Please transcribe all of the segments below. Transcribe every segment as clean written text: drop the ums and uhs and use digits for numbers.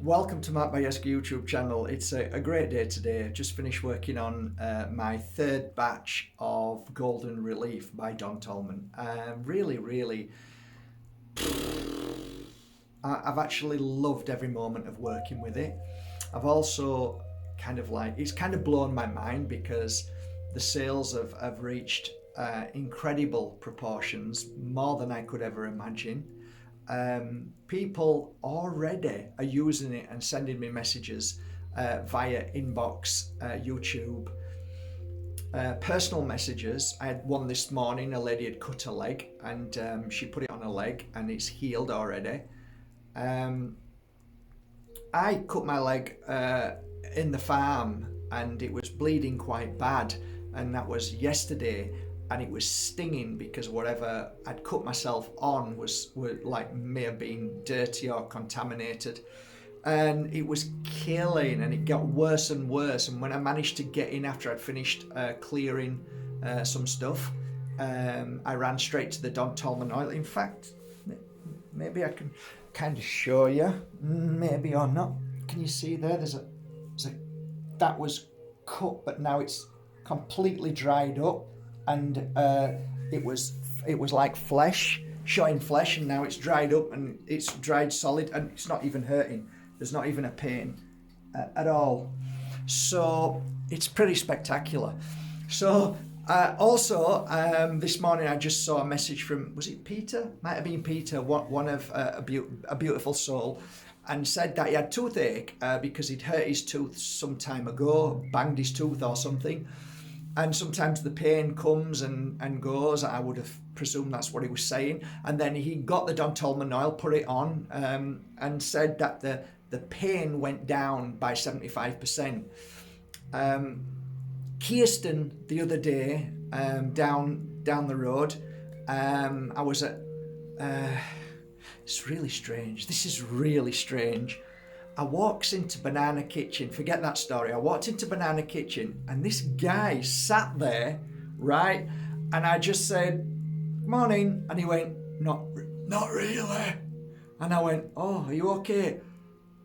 Welcome to Mark Bayeski YouTube channel. It's a great day today. Just finished working on my third batch of Golden Relief by Don Tolman. Really, I've actually loved every moment of working with it. I've also it's kind of blown my mind because the sales have reached incredible proportions, more than I could ever imagine. People already are using it and sending me messages via inbox, YouTube, personal messages. I had one this morning. A lady had cut her leg and she put it on her leg and it's healed already. I cut my leg in the farm and it was bleeding quite bad, and that was yesterday. And it was stinging because whatever I'd cut myself on may have been dirty or contaminated, and it was killing, and it got worse and worse. And when I managed to get in after I'd finished clearing some stuff, I ran straight to the Don Tolman oil. In fact, maybe I can kind of show you, maybe or not. Can you see there? There's a that was cut, but now it's completely dried up. And it was like flesh, showing flesh, and now it's dried up and it's dried solid, and it's not even hurting. There's not even a pain at all. So it's pretty spectacular. So also this morning I just saw a message from, was it Peter? Might have been Peter, one of a beautiful soul, and said that he had toothache because he'd hurt his tooth some time ago, banged his tooth or something. And sometimes the pain comes and goes. I would have presumed that's what he was saying. And then he got the Don Tolman oil, put it on, and said that the pain went down by 75%. Kirsten, the other day, down the road, I was at... it's really strange. This is really strange. I walks into Banana Kitchen, forget that story. I walked into Banana Kitchen and this guy sat there, right? And I just said, morning. And he went, not really. And I went, oh, are you okay?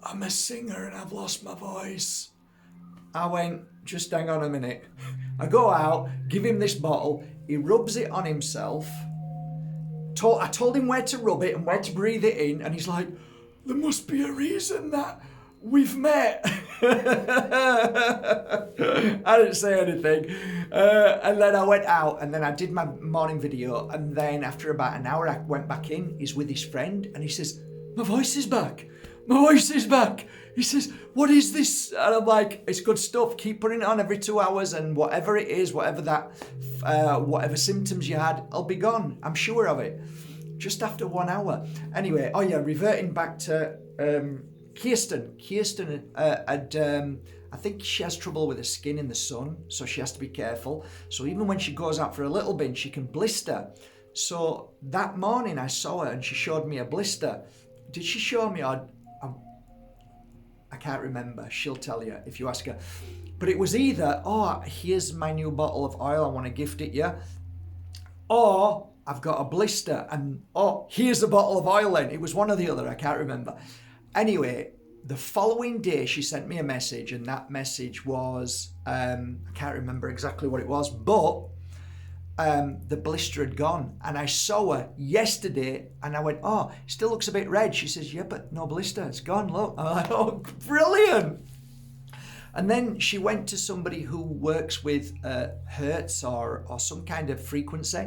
I'm a singer and I've lost my voice. I went, just hang on a minute. I go out, give him this bottle. He rubs it on himself. I told him where to rub it and where to breathe it in. And he's like, there must be a reason that we've met. I didn't say anything. And then I went out and then I did my morning video. And then after about an hour, I went back in. He's with his friend and he says, my voice is back. My voice is back. He says, what is this? And I'm like, it's good stuff. Keep putting it on every 2 hours, and whatever it is, whatever symptoms you had, I'll be gone. I'm sure of it. Just after 1 hour. Anyway, reverting back to Kirsten. Kirsten had, I think she has trouble with her skin in the sun, so she has to be careful. So even when she goes out for a little bit, she can blister. So that morning I saw her and she showed me a blister. Did she show me, or I can't remember. She'll tell you if you ask her. But it was either, oh, here's my new bottle of oil, I want to gift it you. Or, I've got a blister and, oh, here's a bottle of oil then. It was one or the other, I can't remember. Anyway, the following day she sent me a message, and that message was, I can't remember exactly what it was, but the blister had gone. And I saw her yesterday and I went, oh, it still looks a bit red. She says, yeah, but no blister, it's gone, look. I'm like, oh, brilliant. And then she went to somebody who works with hertz or some kind of frequency.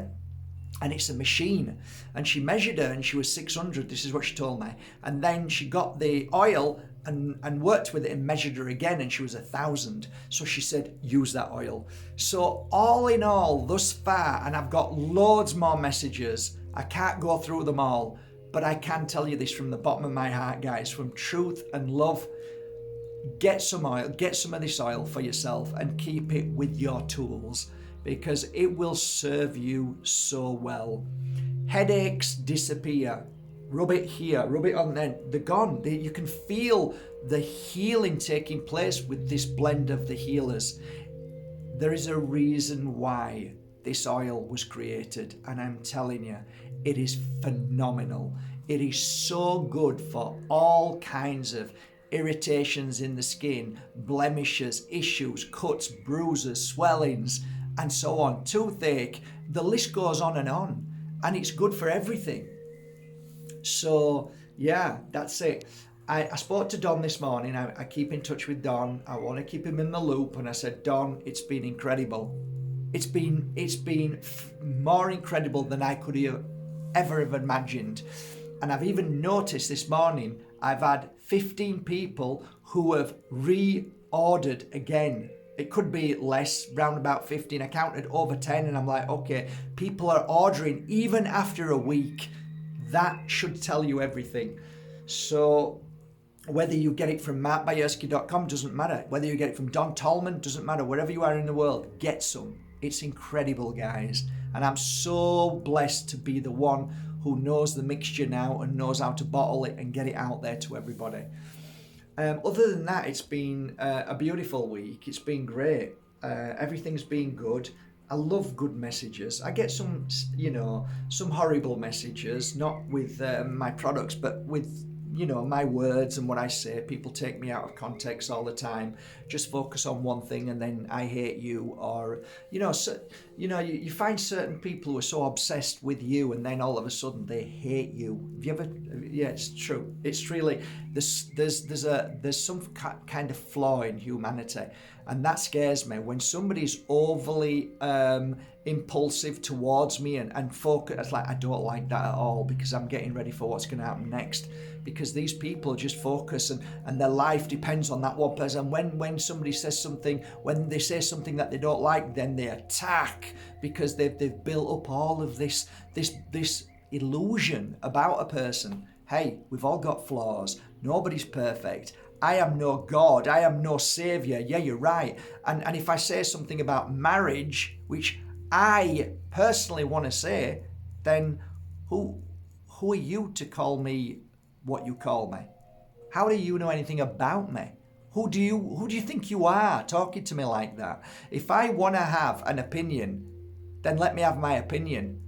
And it's a machine. And she measured her and she was 600. This is what she told me. And then she got the oil and worked with it and measured her again, and she was 1,000. So she said, use that oil. So all in all, thus far, and I've got loads more messages. I can't go through them all, but I can tell you this from the bottom of my heart, guys, from truth and love. Get some oil, get some of this oil for yourself and keep it with your tools, because it will serve you so well. Headaches disappear. Rub it here, rub it on there. They're gone. You can feel the healing taking place with this blend of the healers. There is a reason why this oil was created, and I'm telling you, it is phenomenal. It is so good for all kinds of irritations in the skin, blemishes, issues, cuts, bruises, swellings, and so on, toothache. The list goes on, and it's good for everything. So yeah, that's it. I spoke to Don this morning. I keep in touch with Don. I want to keep him in the loop, and I said, Don, it's been incredible. It's been more incredible than I could ever have imagined. And I've even noticed this morning, I've had 15 people who have reordered again. It could be less, round about 15. I counted over 10, and I'm like, okay, people are ordering even after a week. That should tell you everything. So whether you get it from markbayerski.com doesn't matter. Whether you get it from Don Tolman doesn't matter. Wherever you are in the world, get some. It's incredible, guys. And I'm so blessed to be the one who knows the mixture now and knows how to bottle it and get it out there to everybody. Other than that, it's been a beautiful week. It's been great. Everything's been good. I love good messages. I get some horrible messages, not with my products, but with, my words and what I say. People take me out of context all the time. Just focus on one thing and then I hate you, or, you find certain people who are so obsessed with you and then all of a sudden they hate you. Have you ever? Yeah, it's true. It's really, there's some kind of flaw in humanity. And that scares me when somebody's overly impulsive towards me and focus. It's like, I don't like that at all, because I'm getting ready for what's going to happen next. Because these people just focus and their life depends on that one person. When somebody says something, when they say something that they don't like, then they attack, because they've built up all of this illusion about a person. Hey, we've all got flaws. Nobody's perfect. I am no God. I am no savior. Yeah, you're right. And if I say something about marriage, which I personally want to say, then who are you to call me what you call me? How do you know anything about me? Who do you think you are talking to me like that? If I want to have an opinion, then let me have my opinion.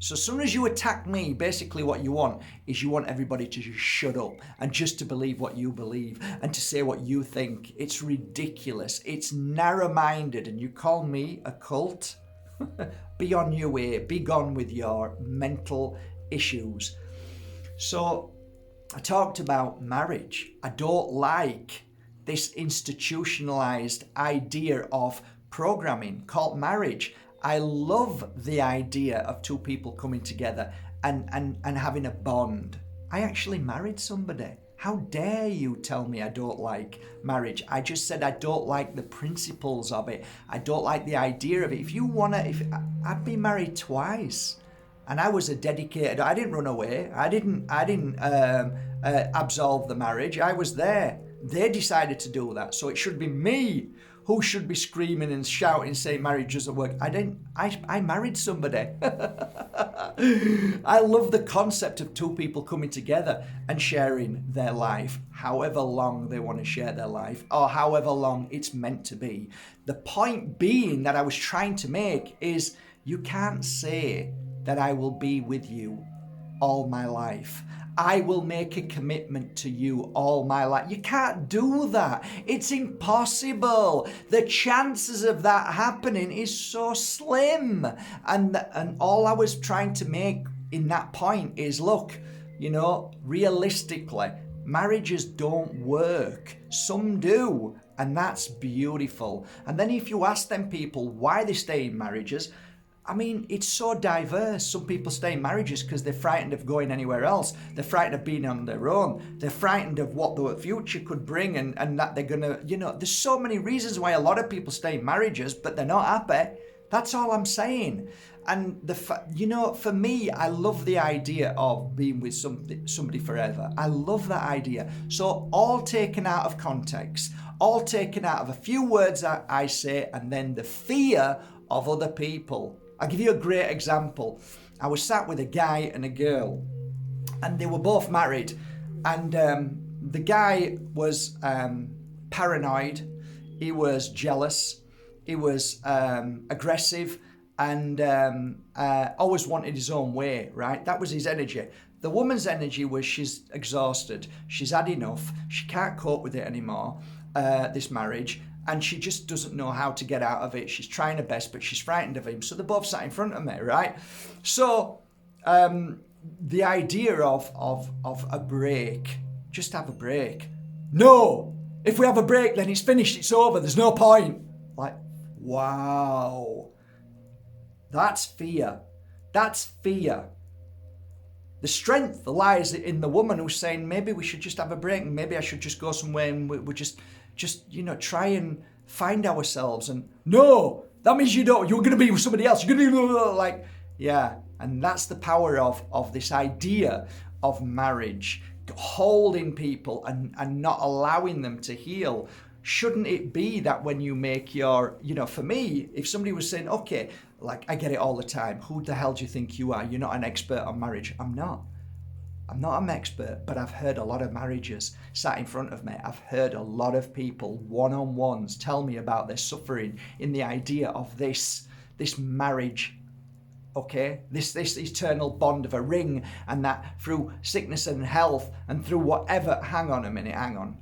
So as soon as you attack me, basically what you want is you want everybody to just shut up and just to believe what you believe and to say what you think. It's ridiculous. It's narrow-minded. And you call me a cult? Be on your way. Be gone with your mental issues. So I talked about marriage. I don't like this institutionalized idea of programming called marriage. I love the idea of two people coming together and having a bond. I actually married somebody. How dare you tell me I don't like marriage? I just said I don't like the principles of it. I don't like the idea of it. I've been married twice, and I was a dedicated. I didn't run away. I didn't absolve the marriage. I was there. They decided to do that, so it should be me who should be screaming and shouting, saying marriage doesn't work. I married somebody. I love the concept of two people coming together and sharing their life, however long they want to share their life, or however long it's meant to be. The point being that I was trying to make is, you can't say that I will be with you all my life. I will make a commitment to you all my life. You can't do that. It's impossible. The chances of that happening is so slim. And all I was trying to make in that point is, look, realistically, marriages don't work. Some do, and that's beautiful. And then if you ask them people why they stay in marriages, I mean, it's so diverse. Some people stay in marriages because they're frightened of going anywhere else. They're frightened of being on their own. They're frightened of what the future could bring and that they're going to, there's so many reasons why a lot of people stay in marriages, but they're not happy. That's all I'm saying. And for me, I love the idea of being with somebody forever. I love that idea. So all taken out of context, all taken out of a few words that I say, and then the fear of other people. I'll give you a great example. I was sat with a guy and a girl, and they were both married. And the guy was paranoid. He was jealous. He was aggressive, and always wanted his own way, right? That was his energy. The woman's energy was she's exhausted, she's had enough, she can't cope with it anymore, this marriage, and she just doesn't know how to get out of it. She's trying her best, but she's frightened of him. So they're both sat in front of me, right? So the idea of a break, just have a break. No, if we have a break, then it's finished, it's over, there's no point. Like, wow, that's fear. That's fear. The strength lies in the woman who's saying, maybe we should just have a break, and maybe I should just go somewhere and we just try and find ourselves. And no, that means you're going to be with somebody else. You're going to be like, yeah. And that's the power of this idea of marriage, holding people and not allowing them to heal. Shouldn't it be that when you make your, for me, if somebody was saying, okay, like I get it all the time, who the hell do you think you are? You're not an expert on marriage. I'm not an expert, but I've heard a lot of marriages sat in front of me. I've heard a lot of people one-on-ones tell me about their suffering in the idea of this marriage. Okay, this eternal bond of a ring, and that through sickness and health and through whatever. Hang on a minute, hang on.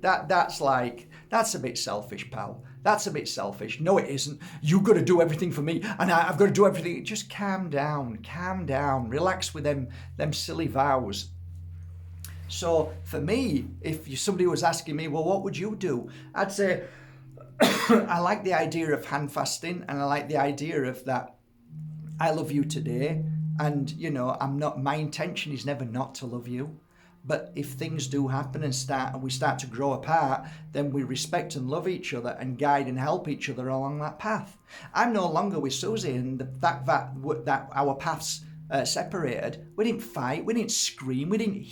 That's a bit selfish, pal. That's a bit selfish. No, it isn't. You've got to do everything for me, and I've got to do everything. Just calm down, relax with them silly vows. So for me, if somebody was asking me, well, what would you do? I'd say, I like the idea of hand fasting, and I like the idea of that I love you today, and my intention is never not to love you. But if things do happen and we start to grow apart, then we respect and love each other and guide and help each other along that path. I'm no longer with Susie, and the fact that our paths separated, we didn't fight, we didn't scream, we didn't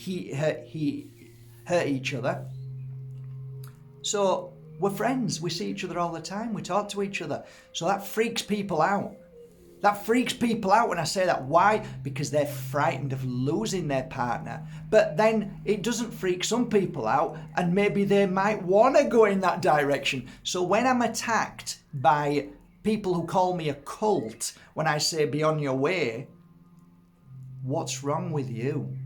hurt each other. So we're friends, we see each other all the time, we talk to each other. So that freaks people out. That freaks people out when I say that. Why? Because they're frightened of losing their partner. But then it doesn't freak some people out, and maybe they might want to go in that direction. So when I'm attacked by people who call me a cult, when I say be on your way, what's wrong with you?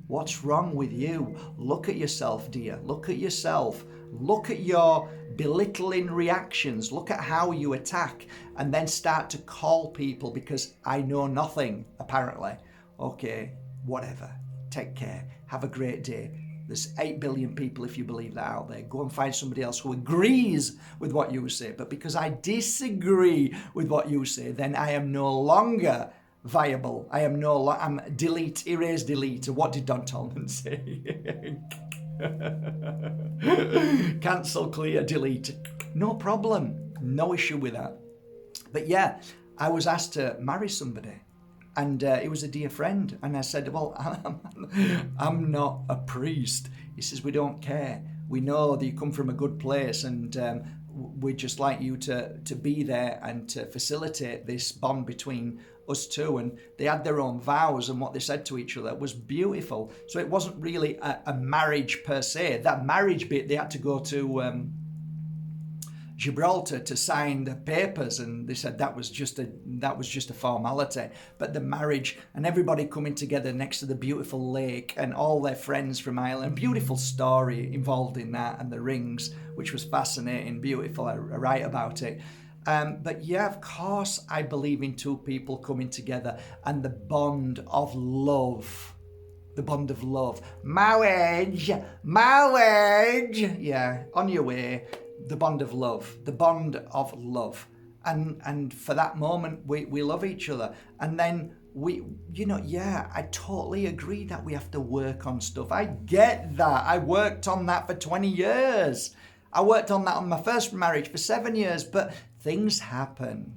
What's wrong with you? Look at yourself, dear. Look at yourself. Look at your belittling reactions. Look at how you attack, and then start to call people because I know nothing, apparently. Okay, whatever. Take care. Have a great day. There's 8 billion people, if you believe that, out there. Go and find somebody else who agrees with what you say. But because I disagree with what you say, then I am no longer viable. I'm delete, erase, delete. What did Don Tolman say? Cancel, clear, delete. No problem. No issue with that. But yeah, I was asked to marry somebody, and it was a dear friend. And I said, well, I'm not a priest. He says, we don't care. We know that you come from a good place, and we'd just like you to be there and to facilitate this bond between us two. And they had their own vows, and what they said to each other was beautiful. So it wasn't really a marriage per se. That marriage bit, they had to go to Gibraltar to sign the papers, and they said that was just a formality. But the marriage and everybody coming together next to the beautiful lake and all their friends from Ireland, beautiful story involved in that, and the rings, which was fascinating, beautiful. I write about it. But yeah, of course, I believe in two people coming together and the bond of love. The bond of love. Marriage. Yeah, on your way. The bond of love. The bond of love. And for that moment, we love each other. And then I totally agree that we have to work on stuff. I get that. I worked on that for 20 years. I worked on that on my first marriage for 7 years, but things happen.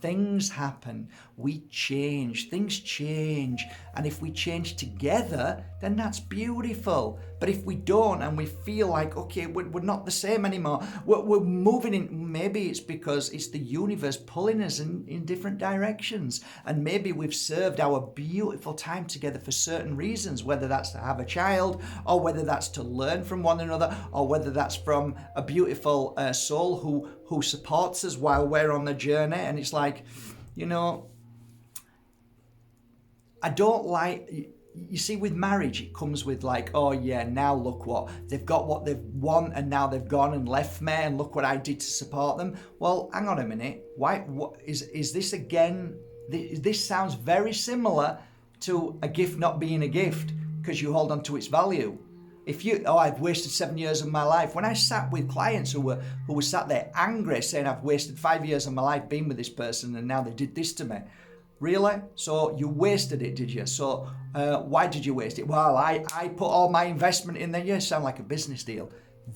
Things happen. We change. Things change. And if we change together, then that's beautiful. But if we don't, and we feel like, okay, we're not the same anymore, we're moving in, maybe it's because it's the universe pulling us in different directions. And maybe we've served our beautiful time together for certain reasons, whether that's to have a child, or whether that's to learn from one another, or whether that's from a beautiful soul who supports us while we're on the journey. And it's like, I don't like, you see, with marriage, it comes with like, oh yeah, now look they've got what they want, and now they've gone and left me, and look what I did to support them. Well, hang on a minute. What is this again? This sounds very similar to a gift not being a gift because you hold on to its value. If you, oh, I've wasted 7 years of my life. When I sat with clients who were sat there angry, saying I've wasted 5 years of my life being with this person, and now they did this to me. Really? So you wasted it, did you? So why did you waste it? Well, I put all my investment in there. You sound like a business deal.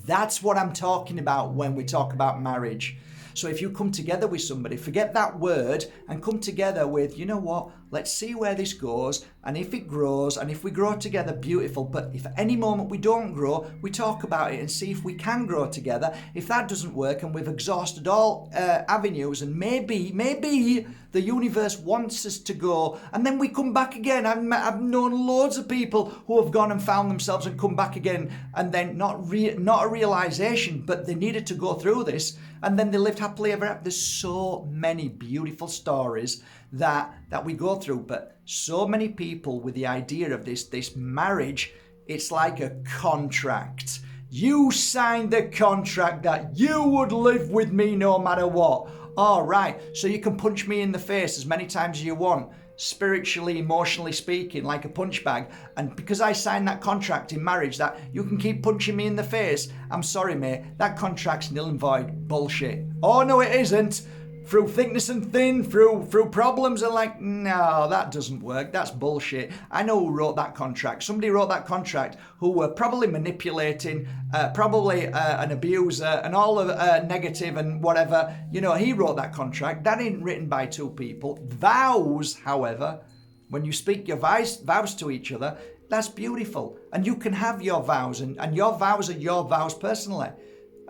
That's what I'm talking about when we talk about marriage. So if you come together with somebody, forget that word and come together with, you know what, let's see where this goes. And if it grows, and if we grow together, beautiful. But if at any moment we don't grow, we talk about it and see if we can grow together. If that doesn't work and we've exhausted all avenues, and maybe the universe wants us to go, and then we come back again. I've known loads of people who have gone and found themselves and come back again, and then not a realization, but they needed to go through this, and then they lived happily ever after. There's so many beautiful stories that we go through, but so many people with the idea of this marriage, it's like a contract. You signed the contract that you would live with me no matter what. All right, so you can punch me in the face as many times as you want, spiritually, emotionally speaking, like a punch bag. And because I signed that contract in marriage that you can keep punching me in the face, I'm sorry, mate, that contract's nil and void. Bullshit. Oh, no, it isn't. Through thickness and thin, through problems, and like, no, that doesn't work. That's bullshit. I know who wrote that contract. Somebody wrote that contract who were probably manipulating, probably an abuser, and all of negative and whatever. You know, he wrote that contract. That ain't written by two people. Vows, however, when you speak your vows to each other, that's beautiful. And you can have your vows, and your vows are your vows personally.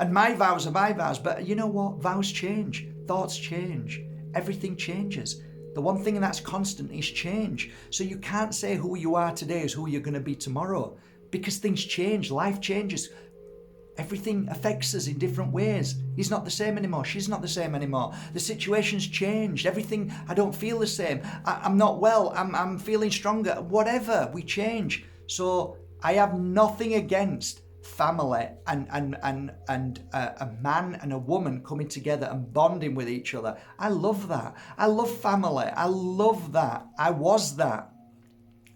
And my vows are my vows. But you know what? Vows change. Thoughts change. Everything changes. The one thing that's constant is change. So you can't say who you are today is who you're going to be tomorrow, because things change. Life changes. Everything affects us in different ways. He's not the same anymore. She's not the same anymore. The situation's changed. Everything, I don't feel the same. I'm not well. I'm feeling stronger. Whatever, we change. So I have nothing against family and a man and a woman coming together and bonding with each other. I love that. I love family. I love that. I was that.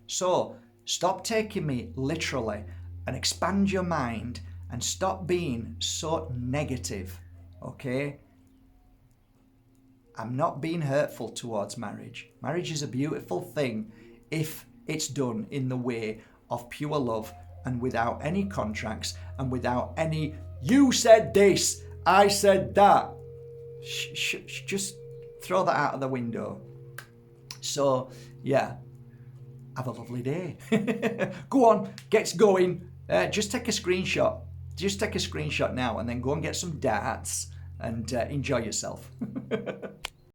So stop taking me literally and expand your mind and stop being so negative, okay? I'm not being hurtful towards marriage. Marriage is a beautiful thing if it's done in the way of pure love and without any contracts and without any, you said this, I said that. Just throw that out of the window. So, yeah, have a lovely day. Go on, get going. Just take a screenshot. Just take a screenshot now and then go and get some darts and enjoy yourself.